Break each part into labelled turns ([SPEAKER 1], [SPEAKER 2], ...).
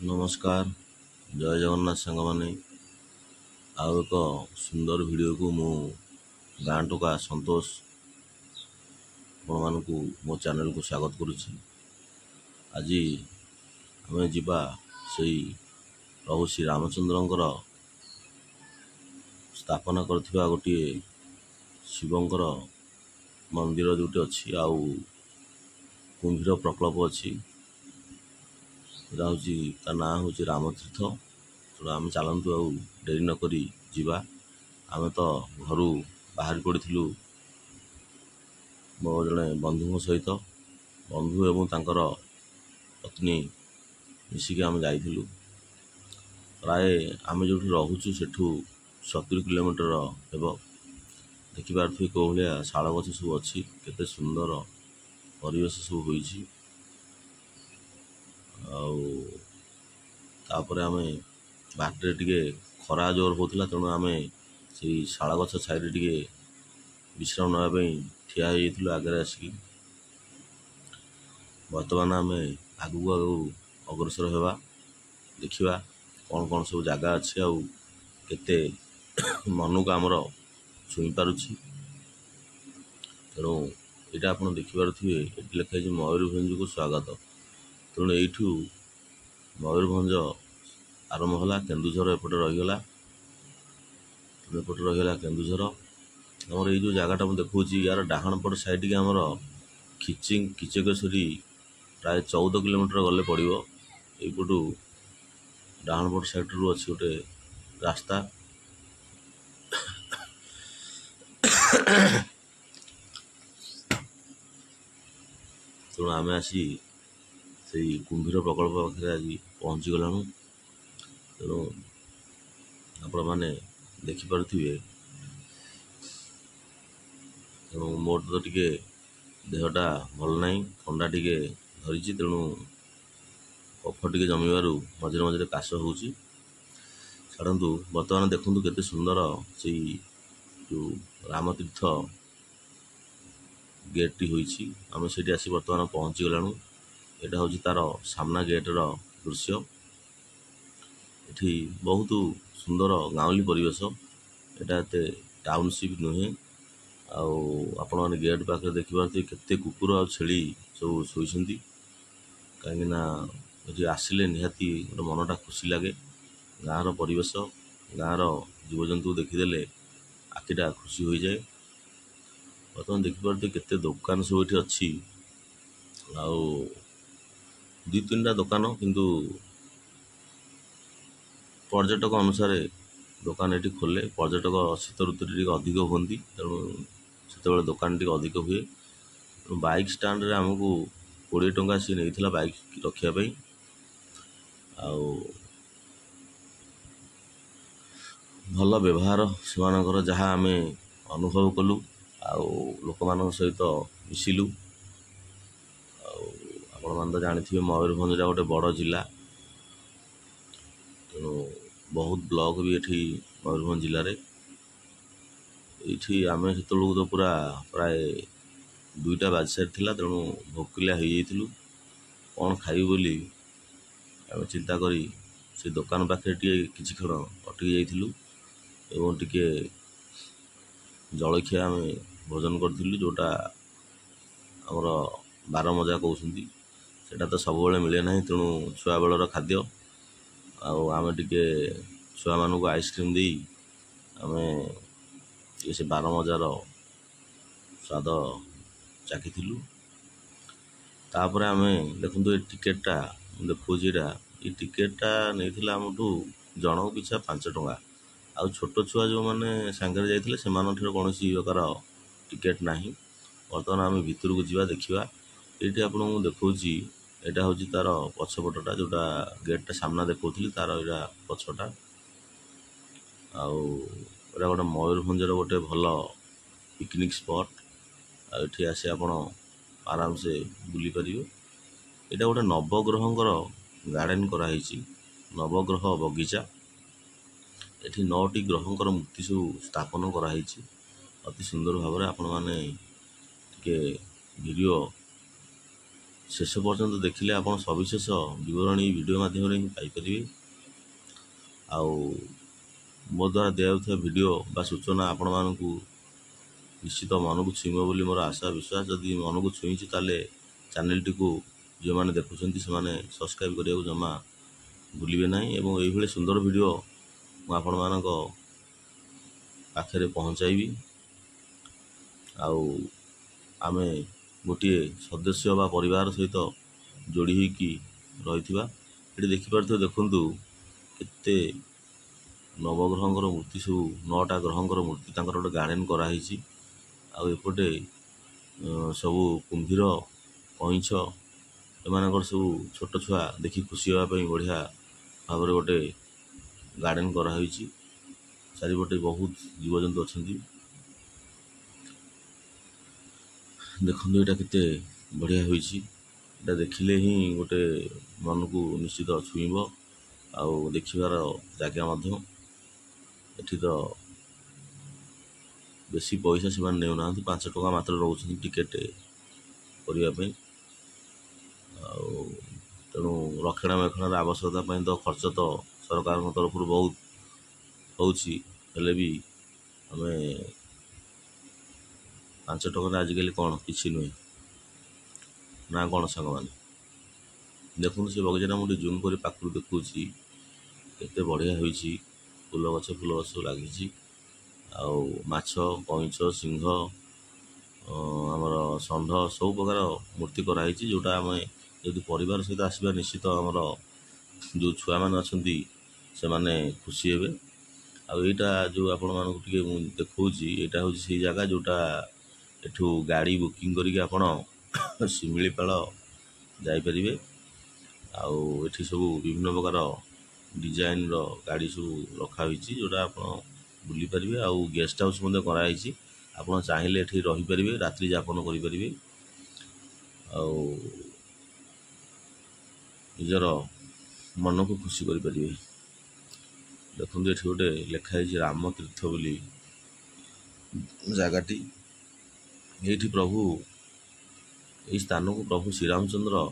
[SPEAKER 1] नमस्कार जय जगन्नाथ सांग मैंने आउ एक सुंदर वीडियो को मु गाँ टोका संतोष आपण मो चैनल को स्वागत करुच्ची। आज आम जीवा से प्रभु श्री रामचंद्रंकर स्थापना करथिबा गोटे शिवंकर मंदिर जोटी अच्छी आउ कुंभीर प्रकल्प अच्छी ता ना हूँ रामतीर्थ। तो आम चलतु आउ डेरी नक जीवा। आम तो घर बाहर पड़ू मो जड़े बंधु सहित बंधु एवं तांकर पत्नी मिसिक आम जाइलु। प्राय आम जो रोचु सेठू 70 किलोमीटर हेब। देखिपे कौ भाया शाल गछ सब अच्छी केते सुंदर परिवेश सब होइछि। तापर आम बाटे टे खरा जोर होता तेणु आम से शाल गछ छाई टे विश्राम नापी ठिया हो आगे आसिक। बर्तमान आम आगू आगू अग्रसर होगा देखा कौन कौन सब जगह अच्छी आउ केते मन को आमर छुई पारुछि। तेणु यहाँ आप देखिपे ये लिखाई मयूरभंज को स्वागत। तेणु यू मयूरभंज आरंभ है केन्दुझर एपटे रहीगला एपटे रहीगला केन्दुझर। आमर ये जो जगटा मुझे देखा यार डाहाण पट साइड के आमर किचकेश्वरी प्राय 14 किलोमीटर गले पड़ो। यपटू डाहाण पट साइड रू अच्छी गोटे रास्ता। तेणु आम आसी से कुंभीर प्रकल्प पाखे आज पहुँची गलाणु। तेणु आपण मैंने देखिपे तेणु मोर तो टे देहटा भल ना थंडा टे धरी। तेणु कफ टे जमीबार मझे मझे काश हो छाड़ू। बर्तमान देखूँ केते सुंदर से जो रामतीर्थ गेट टी होइछि। आम से आसी बर्तमान पहुँची गलाणु। यहाँ हूँ तार सामना गेट्र दृश्य। ये बहुत सुंदर गाँवली परिवेश। यहाँ एत टाउनशिप नुहे। आपण मैंने गेट पाखे देखिपे केते कुकुर आ छेली सब शोइछंती। कहीं ये आसिले निहाती गोटे मनटा खुशी लगे। गाँव परिवेश गाँव जीवजंतु देखीदे आखिटा खुशी हो जाए। बर्तमान देखिपे केते दुकान सब ये अच्छी आउ 2-3टा दुकान किंतु पर्यटक अनुसार दुकान ये खोले। पर्यटक शीत ऋतु अधिक हमें तेणु से दुकान टी अधिक हुए। बाइक स्टाण्ड रे आमको 20 टंका सी नहीं बाइक रखापी। भल व्यवहार से जहाँ आम अनुभव कलु लोक मान सहित मिसिलु। आपण मैंने तो जानी मयूरभंज गोटे बड़ जिला। तेणु बहुत ब्लॉक भी ये मयूरभंज जिले में। ये आम से तो पूरा प्राय 2टा बाज सारी। तेणु भोकिला हो जाइलु कौन खाइबु बोली आम चिंता करी से दुकान पाखे किछि क्षण अटकी जाइलु एवं टिके जलखिया आम भोजन करूँ जोटा आमर 12 मजा कहते सेटा तो सब मिले ना। तेणु छुआ बेलर खाद्य आम टिके छुआ मानू आइसक्रीम दे आम ये से 12 मजार स्वाद चाखी। तापर आम देखो ये टिकेटा देखा ये टिकेटा नहीं आमठू जनक पिछा 5 टंका। आ छोट छुआ जो मैंने सांगे जाते से कौन प्रकार टिकेट ना। बर्तमान आम भीतर को जावा देखा। ये आपको देखा यहाँ हूँ तार पछपटा जोटा गेटा सामना देखा तार यहाँ पछटा आटा गोटे मयूरभंजर गोटे भल पिकनिक स्पॉट। ये आसे आप आराम से बुली पारे। यहाँ गोटे नवग्रहंकर गार्डन कराई नवग्रह बगीचा। ये 9टी ग्रहंकर मूर्ति सब स्थापन कराई अति सुंदर भाव में। आपण मैंने वीडियो शेष पर्यंत देखिले आप सविशेष विवरणी वीडियो माध्यम ही पाइपर। आउ मो द्वारा दिया वीडियो बा सूचना आपण मानक निश्चित मन को छुईब बोली मोर आशा विश्वास। जदि मन को छुई ताले चैनल टी को जो मैंने देखुं से सब्सक्राइब करने को जमा भूलिए ना। ये सुंदर वीडियो आपण मानक पाखे पहुँचाइबी। आमे गोटे सदस्य बा परिवार सहित जोड़ी होकी रही ये देखिपे देखु केते नवग्रहर मूर्ति सब 9टा ग्रहर मूर्ति गोटे गार्डन कराई। आउपटे सबू कुंभीर कईंछ एम सब छोट छुआ देखी खुशी हाँपाई बढ़िया भाव गोटे गार्डन कराई। चारिपटे बहुत जीवजंतु अच्छा देखो यहाँ केते बढ़िया होइछि। देखिले ही गोटे मन को निश्चित छुईब। आउ देखिबार जगह एठी तो बेसी पैसा से नेउना 5 टका मात्र रोच टिकेट करने। तेणु रक्षणाबेक्षण आवश्यकता तो खर्च तो सरकार तरफ बहुत होले भी आम 5 टका आजिकल कौन किसी नुहे ना कौन सांग मैंने देखो से बगीचा मुझे जूम कर पाखु देखुँ केते बढ़िया होइछि। फूल गछ लगी माछ कईंछ सिंह आमर षंढ सब प्रकार मूर्ति कराई। जोटा आम यदि परिवार सहित आसवा निश्चित आमर जो छुआ मैंने अच्छा से माने खुशी हे। आईटा जो आपण मानक देखा यहाँ हूँ से जगह जोटा एठू गाड़ी बुकिंग करके आपण शिमिलीपाल जापरें। आठी सब विभिन्न प्रकार डिजाइन रो गाड़ी सब रखाई जोटा आप बुली पारे। आउ गेस्ट हाउस कराई आप चाहिए ये रहीपर रात्रि यापन करें। निजर मन को खुशी करें। देखो ये गोटे लिखाई राम तीर्थ बोली जगटी ये प्रभु यही स्थान को प्रभु श्रीरामचंद्र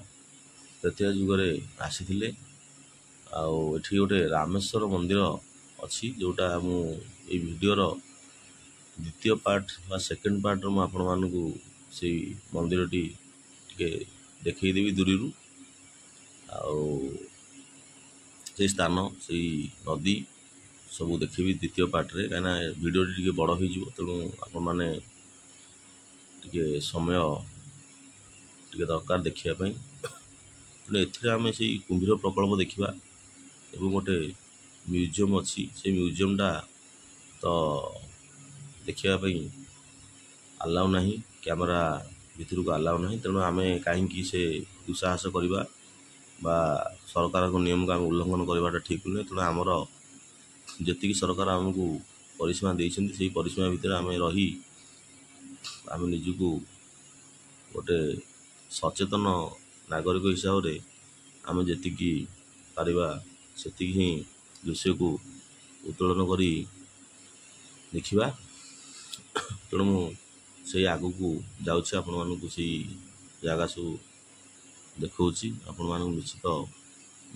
[SPEAKER 1] तृतीय जुगरे आसी गोटे रामेश्वर मंदिर अच्छी जोटा मुझे वीडियोर द्वितीय पार्ट बा सेकेंड पार्ट आपण मानक से मंदिर टी देखईदेवी दूरी से स्थान से नदी सब देखी द्वितीय पार्ट रे कहीं वीडियो टी बड़ हो तेणु आपण मैंने समय टी दरकार देखापी। तेणु एम से कुंभीर प्रकल्प देखा एवं गोटे म्यूजियम अच्छी से म्यूजियमटा तो देखापी अलाउ ना कैमेरा भितर को अलाउ ना। तेणु आम कहीं से दुस्साहस करवा बा सरकार को नियम को आम उल्लंघन करवाटा ठीक नुहे। तेणु आमर जी सरकार आमको परिसीमा देते से परिसीमा भितर आम रही आम निजको गोटे सचेतन नागरिक हिसाब से आम जी पारिबा से ही दृश्य को उत्तोलन करी देखा। तेणु मुझे आग को जाऊँगी आपण मानक से जगह सब देखा आपण मानक निश्चित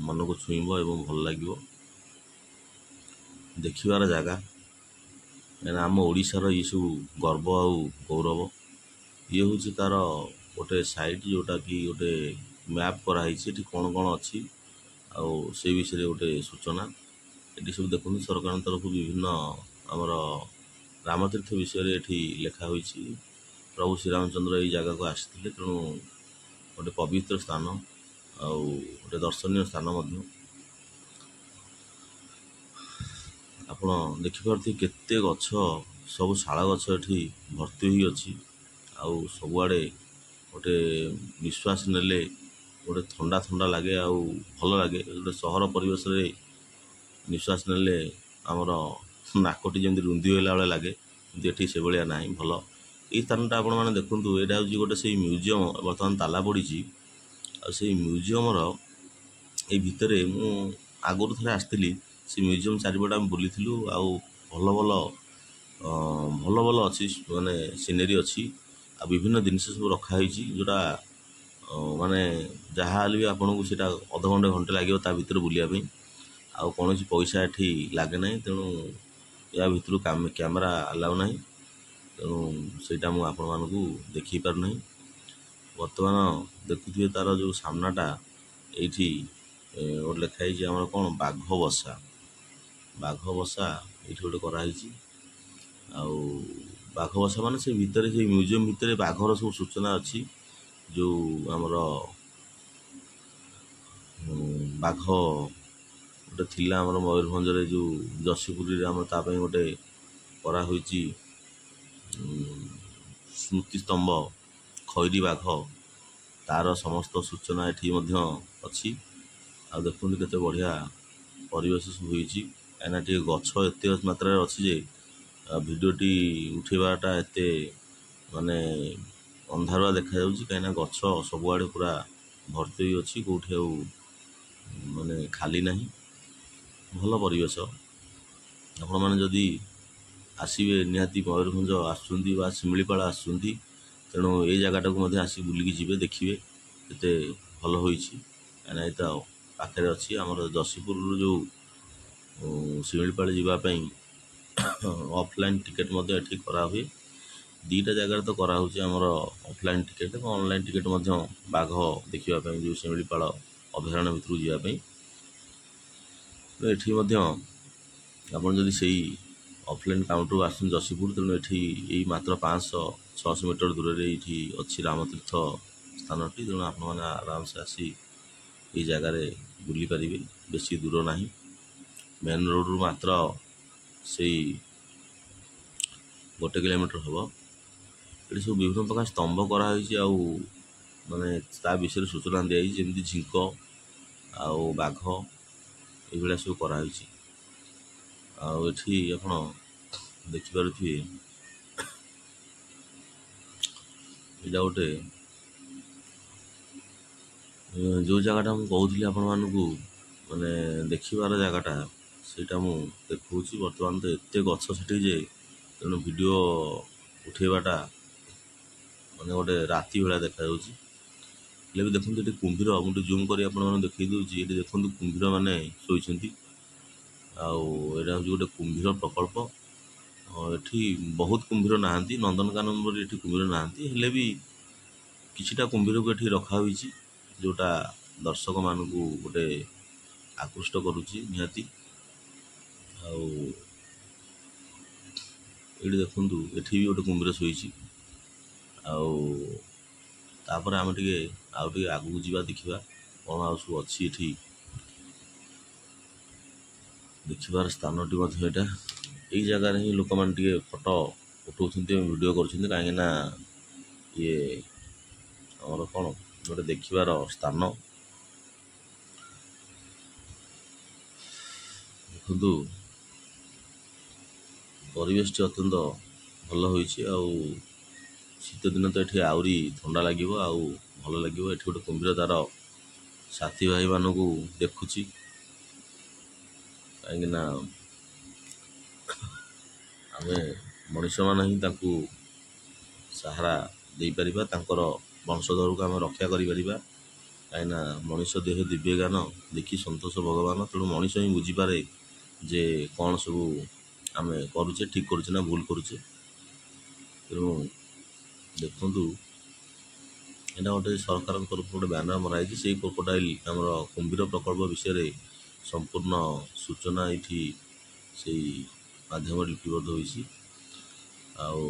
[SPEAKER 1] मन को छुईब एवं भल लगे देखिबार जगह कहीं आम ओडिशार ये सब गर्व आउ गौरव। ये हूँ तार गोटे साइट जोटा कि गोटे मैप कराई कौन कौन अच्छी से विषय गोटे सूचना ये सब देखते सरकार तरफ विभिन्न आमर रामतीर्थ विषय ये लिखाई प्रभु श्रीरामचंद्र ये जगह को आसते। तेणु गोटे पवित्र स्थान गोटे दर्शनीय स्थान आपण देखिपे केते गछ सब शाल गछ ये भर्ती हुई अच्छी। आउ सबुआड़े गोटे निश्वास नेले गोटे ठंडा ठंडा लगे आउ भल लगे। गोटे सहर परिवेश रे निश्वास नेले आमर नाकटी जमी रुंदी होला बेले लगे ये से भाया ना भल। ये स्थानटा आपण मैंने देखूँ यहाँ हूँ गोटे से म्यूजियम बर्तमान ताला पड़ी से म्यूजियमर ये भितर मु आगुरी थे आसती से म्यूजियम चारिपटे आम बुली आउ भल भल भल भल अच्छी माने सीनेरी अच्छी आ विभिन्न जिनस सब रखाई जोटा ମାନେ ଯାହା ହେଲେ ବି ଆପଣଙ୍କୁ ସେଇଟା ଅଧଘଣ୍ଟେ ଘଣ୍ଟେ ଲାଗିବ ତା ଭିତରେ ବୁଲିବା ପାଇଁ। ଆଉ କୌଣସି ପଇସା ଏଠି ଲାଗେ ନାହିଁ, ତେଣୁ ୟା ଭିତରୁ କ୍ୟାମେରା ଆଲାଉ ନାହିଁ, ତେଣୁ ସେଇଟା ମୁଁ ଆପଣମାନଙ୍କୁ ଦେଖାଇ ପାରୁନାହିଁ। ବର୍ତ୍ତମାନ ଦେଖୁଥିବେ ତା'ର ଯେଉଁ ସାମ୍ନାଟା ଏଇଠି ଗୋଟେ ଲେଖା ହେଇଛି ଆମର କ'ଣ ବାଘ ବସା ଏଇଠି ଗୋଟେ କରାହେଇଛି। ଆଉ ବାଘ ବସା ମାନେ ସେ ଭିତରେ, ସେଇ ମ୍ୟୁଜିୟମ୍ ଭିତରେ ବାଘର ସବୁ ସୂଚନା ଅଛି। ଯେଉଁ ଆମର ବାଘ ଗୋଟେ ଥିଲା ଆମର ମୟୂରଭଞ୍ଜରେ, ଯେଉଁ ଯଶୀପୁରୀରେ ଆମର ତା ପାଇଁ ଗୋଟେ କରାହୋଇଛି ସ୍ମୃତିସ୍ତମ୍ଭ ଖଇରୀ ବାଘ, ତା'ର ସମସ୍ତ ସୂଚନା ଏଠି ମଧ୍ୟ ଅଛି। ଆଉ ଦେଖନ୍ତୁ କେତେ ବଢ଼ିଆ ପରିବେଶ ସବୁ ହେଇଛି, କାହିଁକିନା ଟିକେ ଗଛ ଏତେ ମାତ୍ରାରେ ଅଛି ଯେ ଭିଡ଼ିଓଟି ଉଠାଇବାଟା ଏତେ ମାନେ ଅନ୍ଧାରୁଆ ଦେଖାଯାଉଛି, କାହିଁକିନା ଗଛ ସବୁଆଡ଼େ ପୁରା ଭର୍ତ୍ତି ହୋଇ ଅଛି, କେଉଁଠି ଆଉ ମାନେ ଖାଲି ନାହିଁ। ଭଲ ପରିବେଶ। ଆପଣମାନେ ଯଦି ଆସିବେ, ନିହାତି ମୟୂରଭଞ୍ଜ ଆସୁଛନ୍ତି ବା ଶିମିଳିପାଳ ଆସୁଛନ୍ତି, ତେଣୁ ଏଇ ଜାଗାଟାକୁ ମଧ୍ୟ ଆସି ବୁଲିକି ଯିବେ, ଦେଖିବେ କେତେ ଭଲ ହୋଇଛି। କାହିଁକିନା ଏ ତ ପାଖରେ ଅଛି ଆମର ଯଶୀପୁରରୁ ଯେଉଁ ଶିମିଳିପାଳ ଯିବା ପାଇଁ ଅଫଲାଇନ୍ ଟିକେଟ୍ ମଧ୍ୟ ଏଠି କରାହୁଏ। ଦୁଇଟା ଜାଗାରେ ତ କରାହେଉଛି ଆମର ଅଫଲାଇନ୍ ଟିକେଟ୍ ଏବଂ ଅନଲାଇନ୍ ଟିକେଟ୍ ମଧ୍ୟ, ବାଘ ଦେଖିବା ପାଇଁ ଯେଉଁ ଶିମିଳିପାଳ ଅଭୟାରଣ୍ୟ ଭିତରକୁ ଯିବା ପାଇଁ। ଏଠି ମଧ୍ୟ ଆପଣ ଯଦି ସେଇ ଅଫଲାଇନ୍ କାଉଣ୍ଟରରୁ ଆସୁଛନ୍ତି ଯଶୀପୁର, ତେଣୁ ଏଠି ଏଇ ମାତ୍ର 500-600 ମିଟର ଦୂରରେ ଏଇଠି ଅଛି ରାମତୀର୍ଥ ସ୍ଥାନଟି, ତେଣୁ ଆପଣମାନେ ଆରାମସେ ଆସି ଏଇ ଜାଗାରେ ବୁଲିପାରିବେ। ବେଶୀ ଦୂର ନାହିଁ, ମେନ୍ ରୋଡ଼ରୁ ମାତ୍ର ସେଇ 1 କିଲୋମିଟର ହେବ। ଏଠି ସବୁ ବିଭିନ୍ନ ପ୍ରକାର ସ୍ତମ୍ଭ କରାହୋଇଛି, ଆଉ ମାନେ ତା ବିଷୟରେ ସୂଚନା ଦିଆଯାଇଛି, ଯେମିତି ଝିଙ୍କ ଆଉ ବାଘ ଏଇଭଳିଆ ସବୁ କରାହୋଇଛି। ଆଉ ଏଠି ଆପଣ ଦେଖିପାରୁଥିବେ ଏଇଟା ଗୋଟେ ଯେଉଁ ଜାଗାଟା ମୁଁ କହୁଥିଲି ଆପଣମାନଙ୍କୁ ମାନେ ଦେଖିବାର ଜାଗାଟା, ସେଇଟା ମୁଁ ଦେଖାଉଛି। ବର୍ତ୍ତମାନ ତ ଏତେ ଗଛ ସେଠି ଯେ, ତେଣୁ ଭିଡ଼ିଓ ଉଠାଇବାଟା ମାନେ ଗୋଟେ ରାତି ଭଳିଆ ଦେଖାଯାଉଛି। ହେଲେ ବି ଦେଖନ୍ତୁ ଏଠି କୁମ୍ଭୀର, ମୁଁ ଟିକେ ଜୁମ୍ କରି ଆପଣମାନଙ୍କୁ ଦେଖାଇ ଦେଉଛି। ଏଠି ଦେଖନ୍ତୁ କୁମ୍ଭୀରମାନେ ଶୋଇଛନ୍ତି। ଆଉ ଏଇଟା ହେଉଛି ଗୋଟେ କୁମ୍ଭୀର ପ୍ରକଳ୍ପ। ଏଠି ବହୁତ କୁମ୍ଭୀର ନାହାନ୍ତି, ନନ୍ଦନକାନନ ପରି ଏଠି କୁମ୍ଭୀର ନାହାନ୍ତି, ହେଲେ ବି କିଛିଟା କୁମ୍ଭୀରକୁ ଏଠି ରଖାହୋଇଛି, ଯେଉଁଟା ଦର୍ଶକମାନଙ୍କୁ ଗୋଟେ ଆକୃଷ୍ଟ କରୁଛି ନିହାତି। ଆଉ ଏଇଠି ଦେଖନ୍ତୁ, ଏଠି ବି ଗୋଟେ କୁମ୍ଭୀର ଶୋଇଛି। ଆଉ ତାପରେ ଆମେ ଆଉ ଟିକେ ଆଗକୁ ଯିବା, ଦେଖିବା କ'ଣ ଆଉ ସବୁ ଅଛି ଏଠି ଦେଖିବାର ସ୍ଥାନଟି ମଧ୍ୟ। ଏଇଟା ଏଇ ଜାଗାରେ ହିଁ ଲୋକମାନେ ଟିକେ ଫଟୋ ଉଠାଉଛନ୍ତି ଏବଂ ଭିଡ଼ିଓ କରୁଛନ୍ତି, କାହିଁକିନା ଇଏ ଆମର କ'ଣ ଗୋଟେ ଦେଖିବାର ସ୍ଥାନ। ଦେଖନ୍ତୁ ପରିବେଶଟି ଅତ୍ୟନ୍ତ ଭଲ ହୋଇଛି। ଆଉ ଶୀତଦିନ ତ ଏଠି ଆହୁରି ଥଣ୍ଡା ଲାଗିବ, ଆଉ ଭଲ ଲାଗିବ। ଏଠି ଗୋଟେ କୁମ୍ଭୀର ତା'ର ସାଥୀ ଭାଇମାନଙ୍କୁ ଦେଖୁଛି, କାହିଁକିନା ଆମେ ମଣିଷମାନେ ହିଁ ତାଙ୍କୁ ସାହାରା ଦେଇପାରିବା, ତାଙ୍କର ବଂଶଧରକୁ ଆମେ ରକ୍ଷା କରିପାରିବା। କାହିଁକିନା ମଣିଷ ଦେହେ ଦିବ୍ୟ ଜ୍ଞାନ, ଦେଖି ସନ୍ତୋଷ ଭଗବାନ। ତେଣୁ ମଣିଷ ହିଁ ବୁଝିପାରେ ଯେ କ'ଣ ସବୁ ଆମେ କରୁଛେ, ଠିକ୍ କରୁଛେ ନା ଭୁଲ କରୁଛେ। ତେଣୁ ଦେଖନ୍ତୁ, ଏଇଟା ଗୋଟେ ସରକାରଙ୍କ ତରଫରୁ ଗୋଟେ ବ୍ୟାନର ମରାଯାଇଛି। ସେଇ କ୍ରୋକୋଡାଇଲ୍ ଆମର କୁମ୍ଭୀର ପ୍ରକଳ୍ପ ବିଷୟରେ ସମ୍ପୂର୍ଣ୍ଣ ସୂଚନା ଏଇଠି ସେଇ ମାଧ୍ୟମରେ ଲିପିବଦ୍ଧ ହୋଇଛି। ଆଉ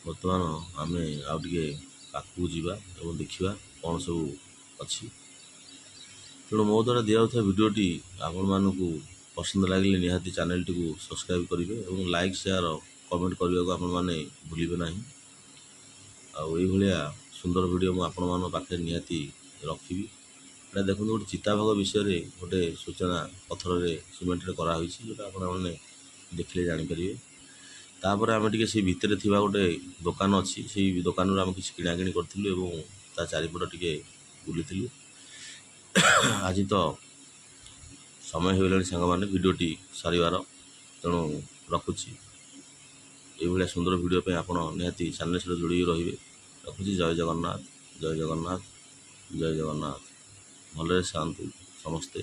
[SPEAKER 1] ବର୍ତ୍ତମାନ ଆମେ ଆଉ ଟିକେ ପାଖକୁ ଯିବା ଏବଂ ଦେଖିବା କ'ଣ ସବୁ ଅଛି। ତେଣୁ ମୋ ଦ୍ୱାରା ଦିଆଯାଉଥିବା ଭିଡ଼ିଓଟି ଆପଣମାନଙ୍କୁ ପସନ୍ଦ ଲାଗିଲେ ନିହାତି ଚ୍ୟାନେଲଟିକୁ ସବସ୍କ୍ରାଇବ୍ କରିବେ ଏବଂ ଲାଇକ୍, ସେୟାର, କମେଣ୍ଟ କରିବାକୁ ଆପଣମାନେ ଭୁଲିବେ ନାହିଁ। ଆଉ ଏଇଭଳିଆ ସୁନ୍ଦର ଭିଡ଼ିଓ ମୁଁ ଆପଣମାନଙ୍କ ପାଖରେ ନିହାତି ରଖିବି। ଏଇଟା ଦେଖନ୍ତୁ, ଗୋଟେ ଚିତାବାଘ ବିଷୟରେ ଗୋଟେ ସୂଚନା ପଥରରେ ସିମେଣ୍ଟରେ କରାହୋଇଛି, ଯେଉଁଟା ଆପଣମାନେ ଦେଖିଲେ ଜାଣିପାରିବେ। ତାପରେ ଆମେ ଟିକେ ସେଇ ଭିତରେ ଥିବା ଗୋଟେ ଦୋକାନ ଅଛି, ସେଇ ଦୋକାନରୁ ଆମେ କିଛି କିଣାକିଣି କରିଥିଲୁ ଏବଂ ତା ଚାରିପଟ ଟିକେ ବୁଲିଥିଲୁ। ଆଜି ତ ସମୟ ହୋଇଗଲାଣି ସାଙ୍ଗମାନେ ଭିଡ଼ିଓଟି ସରିବାର, ତେଣୁ ରଖୁଛି। ଏଇଭଳିଆ ସୁନ୍ଦର ଭିଡ଼ିଓ ପାଇଁ ଆପଣ ନିହାତି ଚ୍ୟାନେଲ ସହିତ ଯୋଡ଼ିକି ରହିବେ। ରଖୁଛି। ଜୟ ଜଗନ୍ନାଥ। ଜୟ ଜଗନ୍ନାଥ ଜୟ ଜଗନ୍ନାଥ। ଭଲରେ ଥାଆନ୍ତୁ ସମସ୍ତେ।